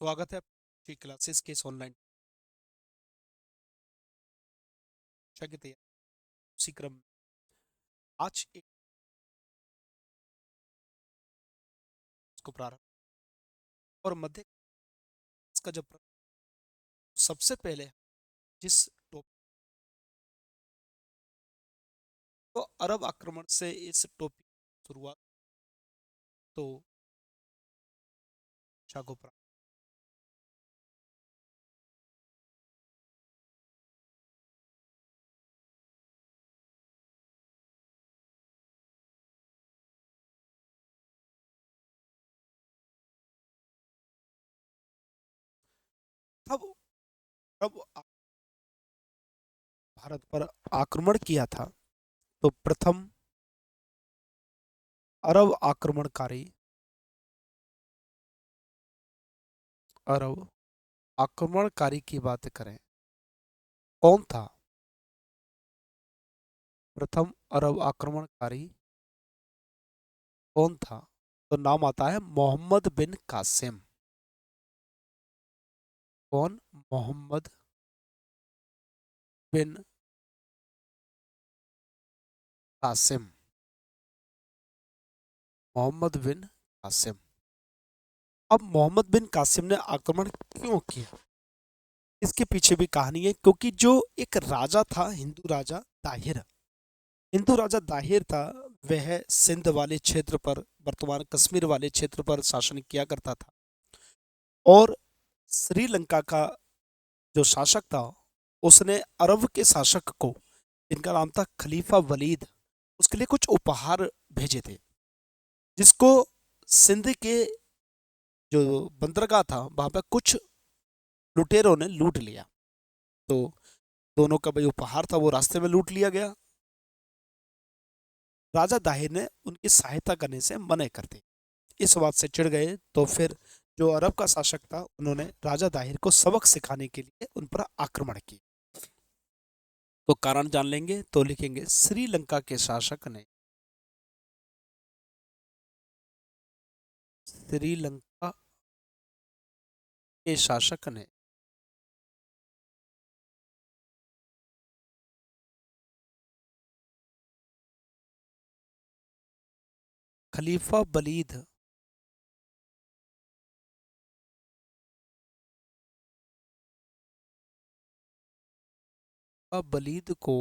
स्वागत है आपकी क्लासेस के इस ऑनलाइन कक्षा की तैयारी उसी क्रम में आज एक को प्रारंभ और मध्य का जब सबसे पहले जिस टॉपिक को अरब आक्रमण से इस टॉपिक की शुरुआत तो कक्षा को प्रारंभ तब अरब भारत पर आक्रमण किया था तो प्रथम अरब अरब आक्रमणकारी की बात करें कौन था प्रथम अरब आक्रमणकारी कौन था तो नाम आता है मोहम्मद बिन कासिम। कौन? मोहम्मद बिन कासिम। मोहम्मद बिन कासिम। अब मोहम्मद बिन कासिम ने आक्रमण क्यों किया इसके पीछे भी कहानी है, क्योंकि जो एक राजा था हिंदू राजा दाहिर था, वह सिंध वाले क्षेत्र पर, वर्तमान कश्मीर वाले क्षेत्र पर शासन किया करता था। और श्रीलंका का जो शासक था उसने अरब के शासक को, इनका नाम था खलीफा वलीद, उसके लिए कुछ उपहार भेजे थे, जिसको सिंध के जो बंदरगाह था वहां पर कुछ लुटेरों ने लूट लिया। तो दोनों का भाई उपहार था वो रास्ते में लूट लिया गया। राजा दाहिर ने उनकी सहायता करने से मना कर दी। इस बात से चिढ़ गए तो फिर जो अरब का शासक था उन्होंने राजा दाहिर को सबक सिखाने के लिए उन पर आक्रमण किया। तो कारण जान लेंगे तो लिखेंगे श्रीलंका के शासक ने, श्रीलंका के शासक ने खलीफा वलीद वलीद को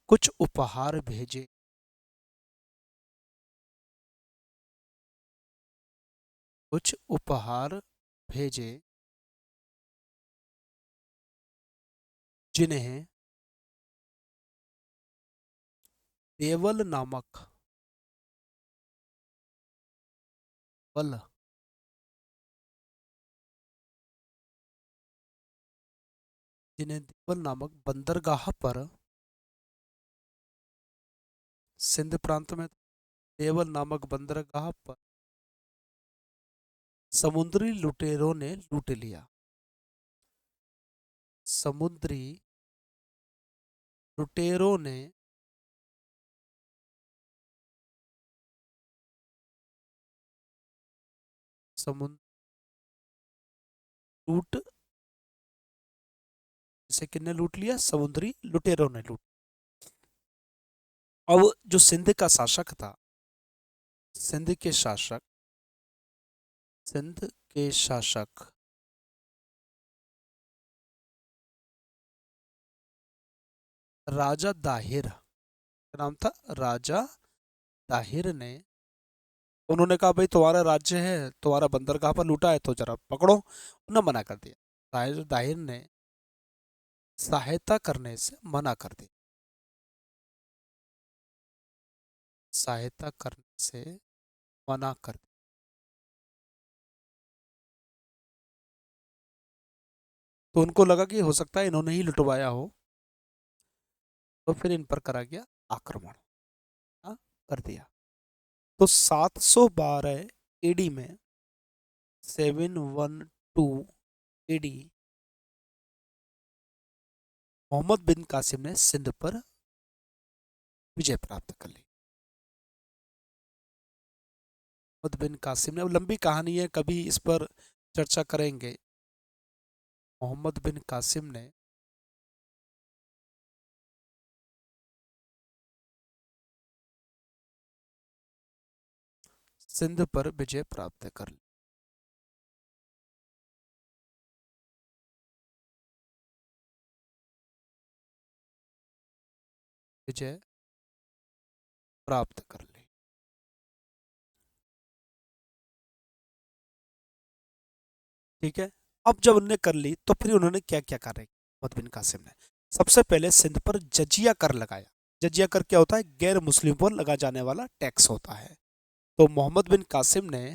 कुछ उपहार भेजे। कुछ उपहार भेजे जिन्हें देवल नामक बल जिन्हें देवल नामक बंदरगाह पर, सिंध प्रांत में देवल नामक बंदरगाह पर समुद्री लुटेरों ने लूट लिया। समुद्री लुटेरों ने समुद्र लूट से किसने लूट लिया? समुद्री लुटेरों ने लूट। अब जो सिंध का शासक था, सिंध के शासक सिंध के शासक राजा दाहिर, नाम था राजा दाहिर ने, उन्होंने कहा भाई तुम्हारा राज्य है, तुम्हारा बंदरगाह पर लूटा है तो जरा पकड़ो। उन्होंने मना कर दिया। राजा दाहिर ने सहायता करने से मना कर दिया। सहायता करने से मना कर दिया। तो उनको लगा कि हो सकता है इन्होंने ही लुटवाया हो, तो फिर इन पर करा गया आक्रमण। हाँ, कर दिया। तो 712 एडी में, 712 एडी, मोहम्मद बिन कासिम ने सिंध पर विजय प्राप्त कर ली। मोहम्मद बिन कासिम ने, अब लंबी कहानी है, कभी इस पर चर्चा करेंगे। मोहम्मद बिन कासिम ने सिंध पर विजय प्राप्त कर ली। विजय प्राप्त कर ली। ठीक है। अब जब उन्होंने कर ली तो फिर उन्होंने क्या क्या कार्य किया मोहम्मद बिन कासिम ने। सबसे पहले सिंध पर जजिया कर लगाया। जजिया कर क्या होता है? गैर मुस्लिम पर लगा जाने वाला टैक्स होता है। तो मोहम्मद बिन कासिम ने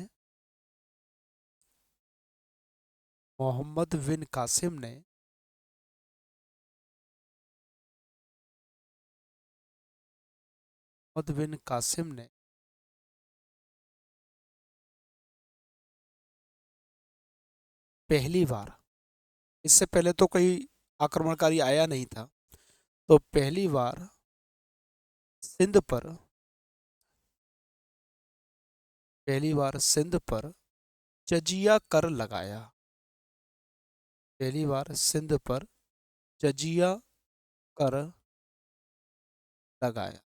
मोहम्मद बिन कासिम ने पहली बार, इससे पहले तो कोई आक्रमणकारी आया नहीं था, तो सिंध पर पहली बार सिंध पर जजिया कर लगाया। पहली बार सिंध पर जजिया कर लगाया।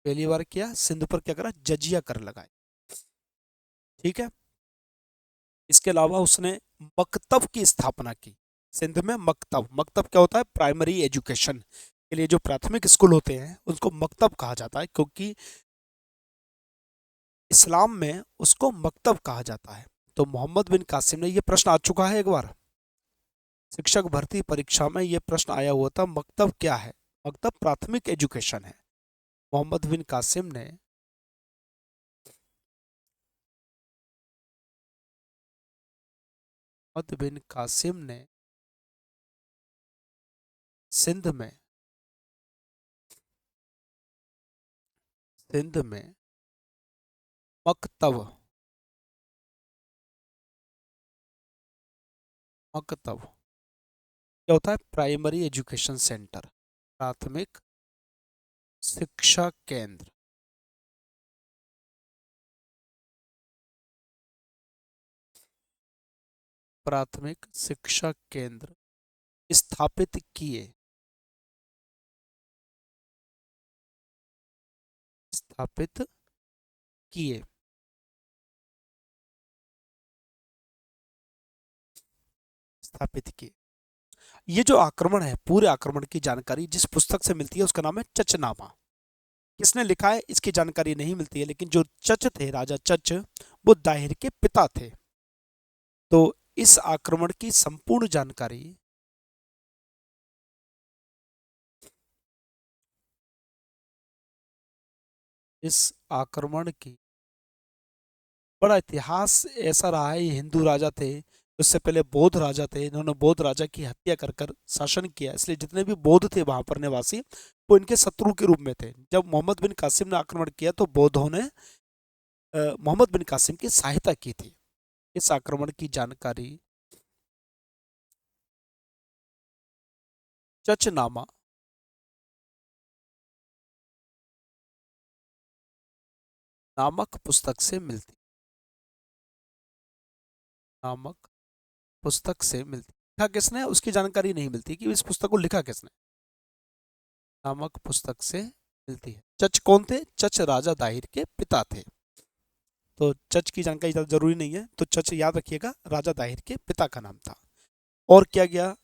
पहली बार क्या सिंध पर क्या करा? जजिया कर लगाया। ठीक है। इसके अलावा उसने मकतब की स्थापना की। सिंध में मकतब, मकतब क्या होता है? प्राइमरी एजुकेशन के लिए जो प्राथमिक स्कूल होते हैं उनको मकतब कहा जाता है, क्योंकि इस्लाम में उसको मकतब कहा जाता है। तो मोहम्मद बिन कासिम ने, ये प्रश्न आ चुका है एक बार शिक्षक भर्ती परीक्षा में, ये प्रश्न आया हुआ था, मकतब क्या है? मकतब प्राथमिक एजुकेशन है। मोहम्मद बिन कासिम ने मोहम्मद बिन कासिम ने सिंध में सिंध में मकतब मकतब क्या होता है? प्राइमरी एजुकेशन सेंटर, प्राथमिक शिक्षा केंद्र। प्राथमिक शिक्षा केंद्र स्थापित किए। स्थापित किए। स्थापित किए। ये जो आक्रमण है, पूरे आक्रमण की जानकारी जिस पुस्तक से मिलती है उसका नाम है चचनामा। किसने लिखा है इसकी जानकारी नहीं मिलती है, लेकिन जो चच थे, राजा चच, वो दाहिर के पिता थे। तो इस आक्रमण की संपूर्ण जानकारी इस आक्रमण की बड़ा इतिहास ऐसा रहा है। ये हिंदू राजा थे, उससे पहले बौद्ध राजा थे, इन्होंने बौद्ध राजा की हत्या कर कर शासन किया, इसलिए जितने भी बौद्ध थे वहां पर निवासी, वो इनके शत्रु के रूप में थे। जब मोहम्मद बिन कासिम ने आक्रमण किया तो बौद्धों ने मोहम्मद बिन कासिम की सहायता की थी। इस आक्रमण की जानकारी चचनामा नामक पुस्तक से मिलती नामक पुस्तक से मिलती लिखा किसने उसकी जानकारी नहीं मिलती कि इस पुस्तक को लिखा किसने। नामक पुस्तक से मिलती है। चच कौन थे? चच राजा दाहिर के पिता थे। तो चच की जानकारी ज़्यादा जरूरी नहीं है, तो चच याद रखिएगा, राजा दाहिर के पिता का नाम था। और क्या गया?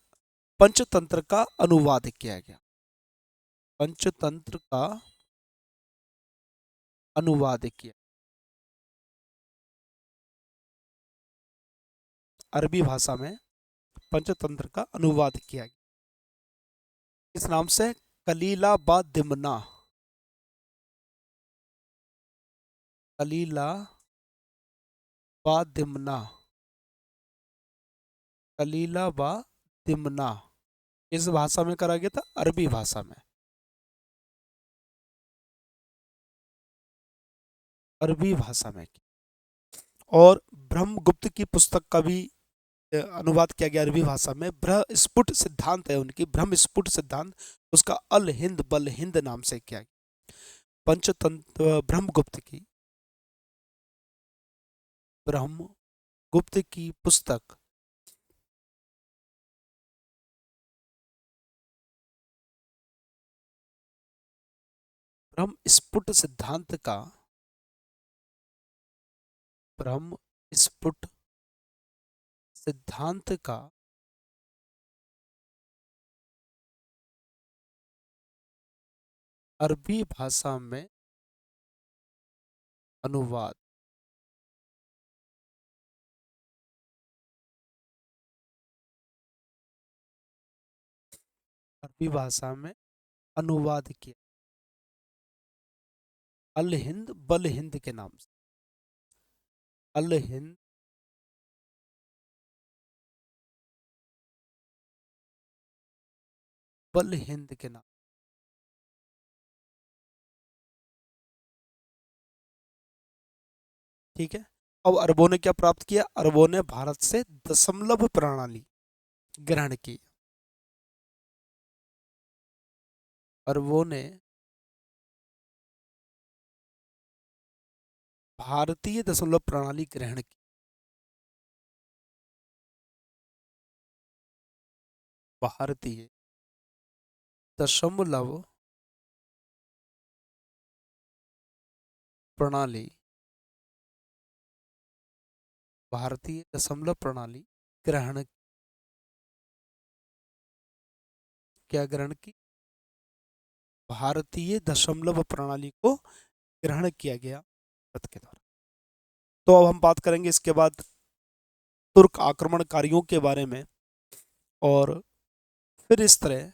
पंचतंत्र का अनुवाद किया गया। पंचतंत्र का अनुवाद किया, अरबी भाषा में पंचतंत्र का अनुवाद किया गया। इस नाम से कलीला बा दिमना, कलीला बा दिमना, कलीला बा दिमना इस भाषा में करा गया था, अरबी भाषा में। अरबी भाषा में। और ब्रह्मगुप्त की पुस्तक का भी अनुवाद किया गया अरबी भाषा में। ब्रहस्फुट सिद्धांत है उनकी, ब्रह्मस्फुट सिद्धांत, उसका अल हिंद बल हिंद नाम से किया गया। पंचतंत्र ब्रह्मगुप्त की ब्रह्मगुप्त की पुस्तक ब्रह्म स्फुट सिद्धांत का ब्रह्म स्फुट सिद्धांत का अरबी भाषा में अनुवाद अरबी भाषा में अनुवाद किया अल हिंद बल हिंद के नाम से। अल हिंद बल हिंद के नाम। ठीक है। अब अरबों ने क्या प्राप्त किया? अरबों ने भारत से दशमलव प्रणाली ग्रहण की। अरबों ने भारतीय दशमलव प्रणाली ग्रहण की। भारतीय दशमलव प्रणाली भारतीय दशमलव प्रणाली ग्रहण क्या ग्रहण की? भारतीय दशमलव प्रणाली को ग्रहण किया गया भारत के द्वारा। तो अब हम बात करेंगे इसके बाद तुर्क आक्रमणकारियों के बारे में, और फिर इस तरह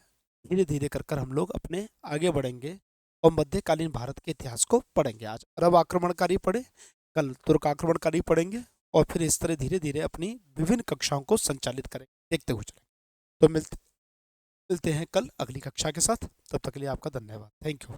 धीरे धीरे कर कर हम लोग अपने आगे बढ़ेंगे और मध्यकालीन भारत के इतिहास को पढ़ेंगे। आज अरब आक्रमणकारी पढ़े, कल तुर्क आक्रमणकारी पढ़ेंगे, और फिर इस तरह धीरे धीरे अपनी विभिन्न कक्षाओं को संचालित करेंगे, देखते हुए चलेंगे। तो मिलते हैं कल अगली कक्षा के साथ। तब तक के लिए आपका धन्यवाद। Thank you.